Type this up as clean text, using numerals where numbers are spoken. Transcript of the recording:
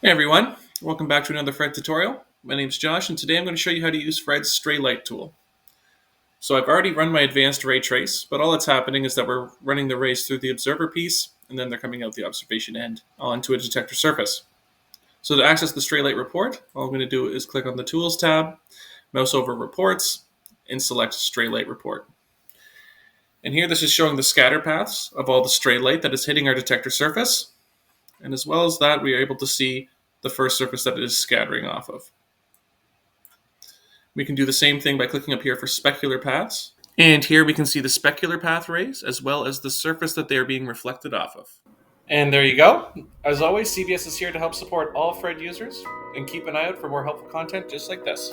Hey everyone, welcome back to another Fred tutorial. My name is Josh and today I'm going to show you how to use Fred's stray light tool. So I've already run my advanced ray trace, but all that's happening is that we're running the rays through the observer piece and then they're coming out the observation end onto a detector surface. So to access the stray light report, all I'm going to do is click on the Tools tab, mouse over Reports, and select Stray Light Report. And here this is showing the scatter paths of all the stray light that is hitting our detector surface. And as well as that, we are able to see the first surface that it is scattering off of. We can do the same thing by clicking up here for specular paths. And here we can see the specular path rays as well as the surface that they are being reflected off of. And there you go. As always, CBS is here to help support all Fred users and keep an eye out for more helpful content just like this.